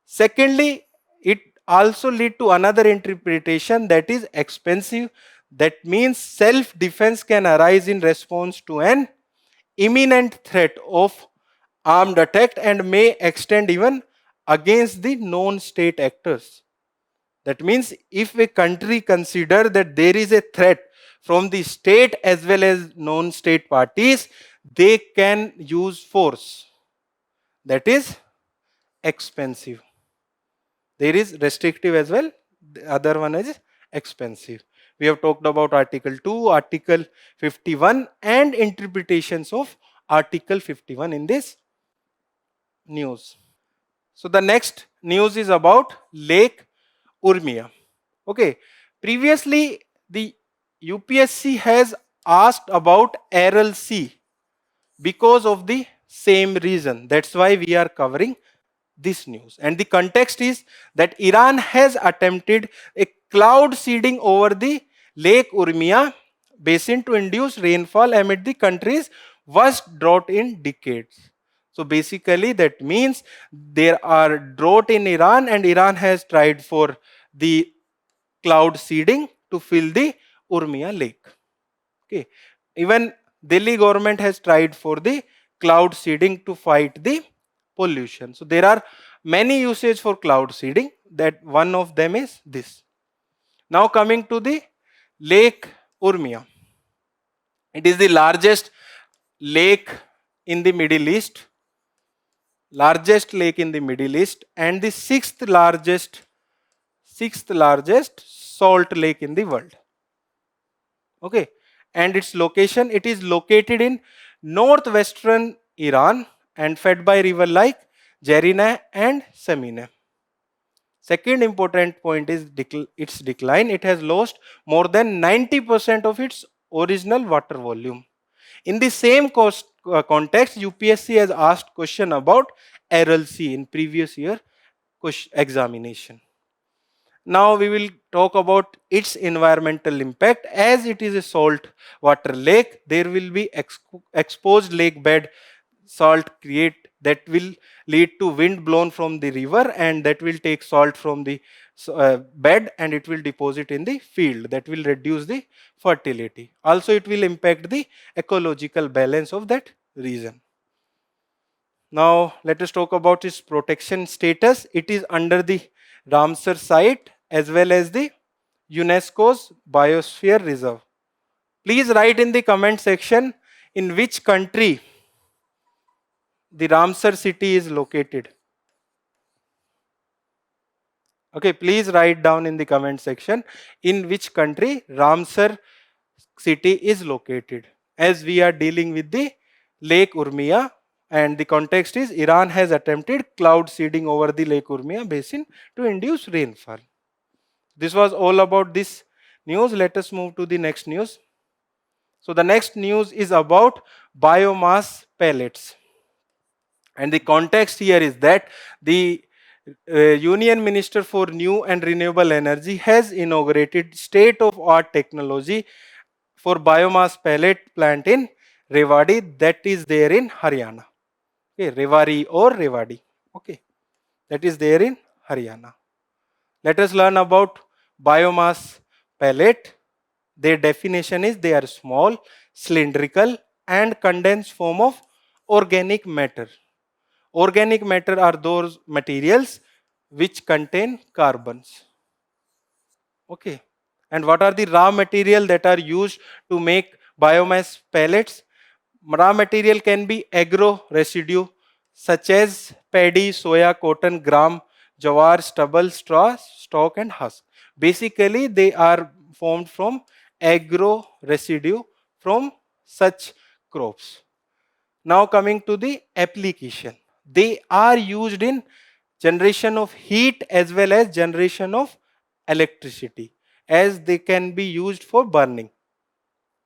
Secondly, it also lead to another interpretation, that is expensive. That means self-defense can arise in response to an imminent threat of armed attack and may extend even against the non-state actors. That means if a country consider that there is a threat from the state as well as non-state parties, they can use force. That is expensive. There is restrictive as well. The other one is expensive. We have talked about Article 2, Article 51 and interpretations of Article 51 in this news. So the next news is about Lake Urmia. Okay, previously the UPSC has asked about Aral Sea because of the same reason. That's why we are covering this news. And the context is that Iran has attempted a cloud seeding over the Lake Urmia basin to induce rainfall amid the country's worst drought in decades. So basically that means there are drought in Iran and Iran has tried for the cloud seeding to fill the Urmia lake. Okay. Even Delhi government has tried for the cloud seeding to fight the pollution. So there are many usages for cloud seeding, that one of them is this. Now coming to the Lake Urmia. It is the largest lake in the Middle East, and the sixth largest salt lake in the world. Okay, and its location, it is located in northwestern Iran and fed by river like Jarina and Samina. Second important point is its decline. It has lost more than 90% of its original water volume. In the same context, UPSC has asked question about RLC in previous year examination. Now we will talk about its environmental impact. As it is a salt water lake, there will be exposed lake bed salt create that will lead to wind blown from the river, and that will take salt from the bed and it will deposit in the field. That will reduce the fertility. Also it will impact the ecological balance of that region. Now let us talk about its protection status. It is under the Ramsar site as well as the UNESCO's Biosphere Reserve. Please write in the comment section in which country the Ramsar city is located. Okay, please write down in the comment section in which country Ramsar city is located. As we are dealing with the Lake Urmia, and the context is Iran has attempted cloud seeding over the Lake Urmia basin to induce rainfall. This was all about this news. Let us move to the next news. So the next news is about biomass pellets. And the context here is that the Union Minister for New and Renewable Energy has inaugurated state-of-art technology for biomass pellet plant in Rewari, that is there in Haryana. Okay, Rewari or Rewadi. Okay, that is there in Haryana. Let us learn about biomass pellet. Their definition is they are small, cylindrical and condensed form of organic matter. Organic matter are those materials which contain carbons. Okay. And what are the raw material that are used to make biomass pellets? Raw material can be agro residue such as paddy, soya, cotton, gram, jawar, stubble, straw, stalk and husk. Basically, they are formed from agro residue from such crops. Now coming to the application. They are used in generation of heat as well as generation of electricity, as they can be used for burning.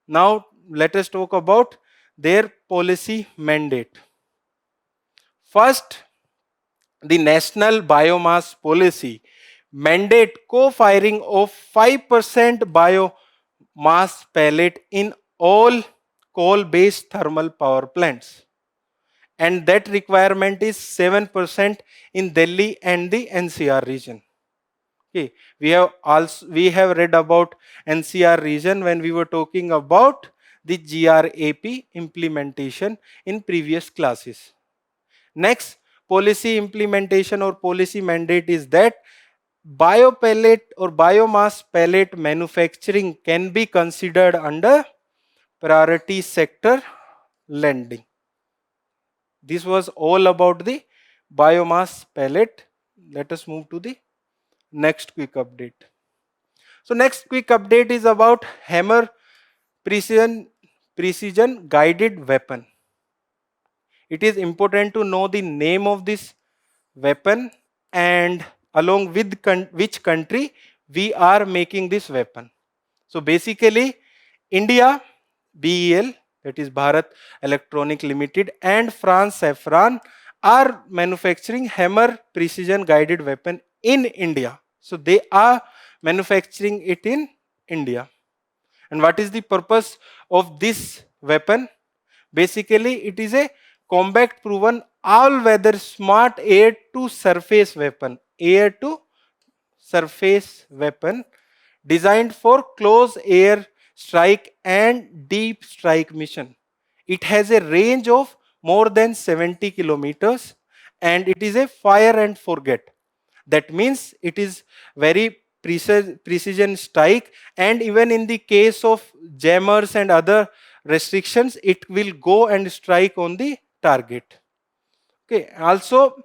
Now let us talk about their policy mandate. First, the National Biomass Policy mandate co-firing of 5% biomass pellet in all coal-based thermal power plants. And that requirement is 7% in Delhi and the NCR region. Okay, we have read about NCR region when we were talking about the GRAP implementation in previous classes. Next, policy implementation or policy mandate is that biopellet or biomass pellet manufacturing can be considered under priority sector lending. This was all about the biomass pellet. Let us move to the next quick update. So next quick update is about hammer precision guided weapon. It is important to know the name of this weapon and along with which country we are making this weapon. So basically India, BEL, that is Bharat Electronic Limited, and France Safran are manufacturing hammer precision guided weapon in India. So they are manufacturing it in India. And what is the purpose of this weapon? Basically, it is a combat proven all weather smart air to surface weapon. Air to surface weapon designed for close air strike and deep strike mission. It has a range of more than 70 kilometers and it is a fire and forget. That means it is very precision strike, and even in the case of jammers and other restrictions, it will go and strike on the target. Okay, also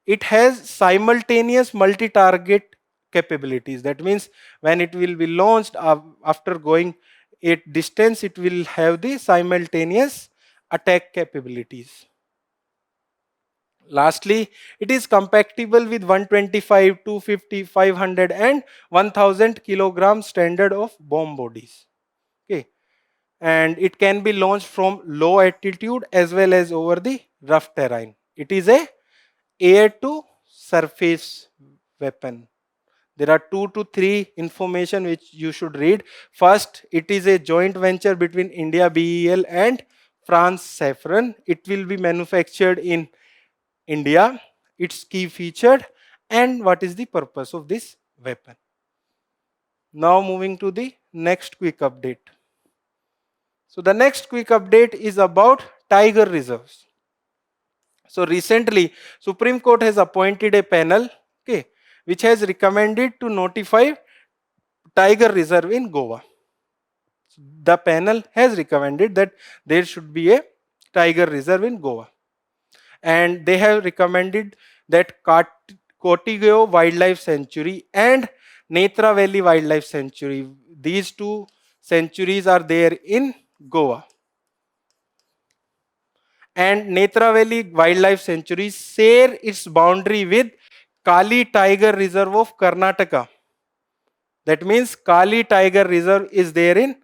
it has simultaneous multi-target capabilities. That means when it will be launched after going at distance, it will have the simultaneous attack capabilities. Lastly, it is compatible with 125, 250, 500 and 1000 kilogram standard of bomb bodies. Okay. And it can be launched from low altitude as well as over the rough terrain. It is a air to surface weapon. There are 2 to 3 information which you should read. First, it is a joint venture between India BEL and France Safran. It will be manufactured in India. Its key featured and what is the purpose of this weapon. Now moving to the next quick update. So the next quick update is about tiger reserves. So recently, Supreme Court has appointed a panel, okay, which has recommended to notify tiger reserve in Goa. The panel has recommended that there should be a tiger reserve in Goa. And they have recommended that Kotigayo Wildlife Sanctuary and Netra Valley Wildlife Sanctuary, these two sanctuaries are there in Goa. And Netra Valley Wildlife Sanctuary share its boundary with Kali Tiger Reserve of Karnataka. That means Kali Tiger Reserve is there in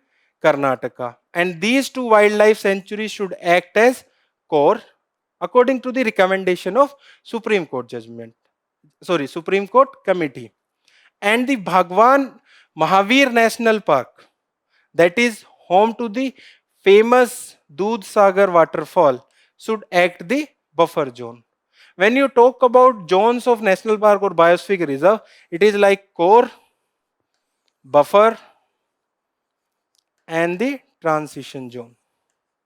Karnataka. And these two wildlife sanctuaries should act as core according to the recommendation of Supreme Court Supreme Court Committee. And the Bhagwan Mahavir National Park, that is home to the famous Dudh Sagar waterfall, should act the buffer zone. When you talk about zones of national park or biosphere reserve, it is like core, buffer and the transition zone.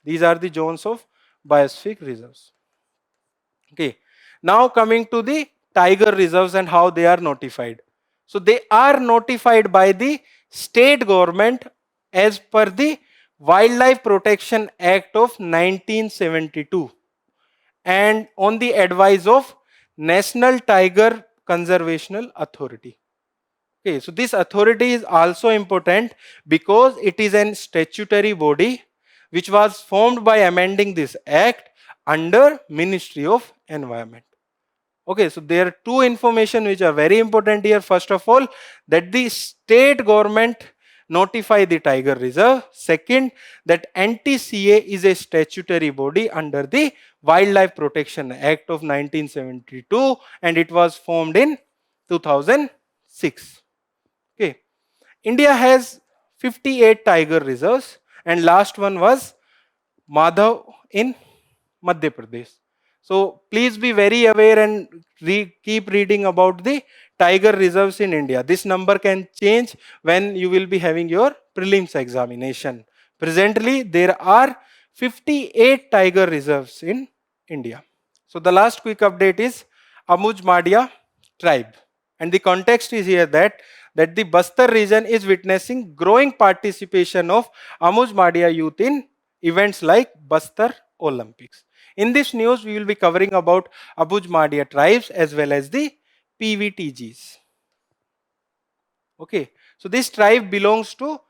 These are the zones of biosphere reserves. Okay. Now coming to the tiger reserves and how they are notified. So they are notified by the state government as per the Wildlife Protection Act of 1972 and on the advice of National Tiger Conservation Authority. Okay, so this authority is also important because it is an statutory body which was formed by amending this act under Ministry of Environment. Okay, so there are two information which are very important here. First of all, that the state government notify the tiger reserve. Second, that NTCA is a statutory body under the Wildlife Protection Act of 1972 and it was formed in 2006. Okay, India has 58 tiger reserves and last one was Madhav in Madhya Pradesh. So please be very aware and keep reading about the tiger reserves in India. This number can change when you will be having your prelims examination. Presently, there are 58 tiger reserves in India. So the last quick update is Amuj Madia tribe. And the context is here that the Bastar region is witnessing growing participation of Amuj Madia youth in events like Bastar Olympics. In this news, we will be covering about Abuj Madia tribes as well as the PVTGs. Okay, so this tribe belongs to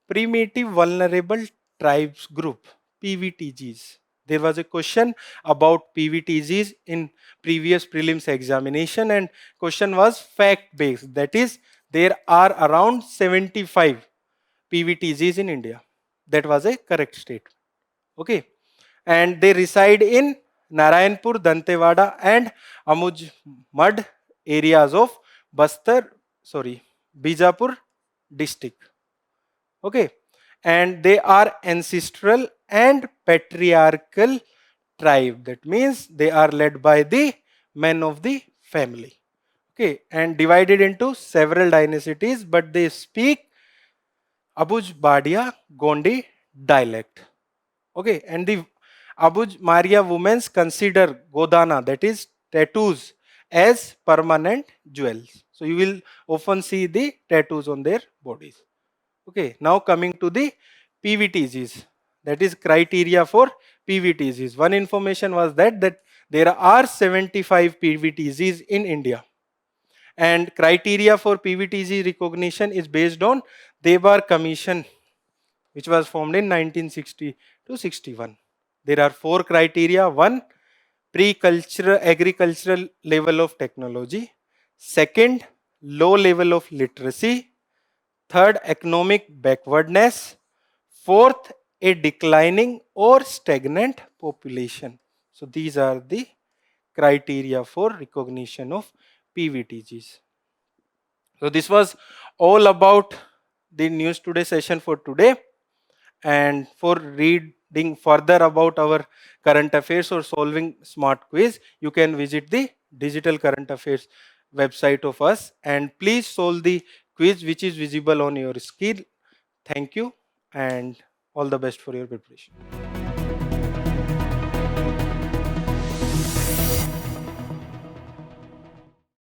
Primitive Vulnerable Tribes Group, PVTGs. There was a question about PVTGs in previous prelims examination and question was fact based. That is, there are around 75 PVTGs in India. That was a correct statement. Okay. And they reside in Narayanpur, Dantewada and Amuj Mud areas of Bijapur district. Okay. And they are ancestral and patriarchal tribe. That means they are led by the men of the family. Okay. And divided into several dynasties, but they speak Abuj Badia Gondi dialect. Okay. And the Abuj Maria women consider Godana, that is tattoos, as permanent jewels. So you will often see the tattoos on their bodies. Okay, now coming to the PVTGs, that is criteria for PVTGs. One information was that there are 75 PVTGs in India. And criteria for PVTG recognition is based on Debar Commission, which was formed in 1960 to 61. There are 4 criteria. One, pre-cultural agricultural level of technology. Second, low level of literacy. Third, economic backwardness. Fourth, a declining or stagnant population. So these are the criteria for recognition of PVTGs. So this was all about the News Today session for today. And for reading further about our current affairs or solving smart quiz, you can visit the digital current affairs website of us, and please solve the quiz which is visible on your screen. Thank you and all the best for your preparation.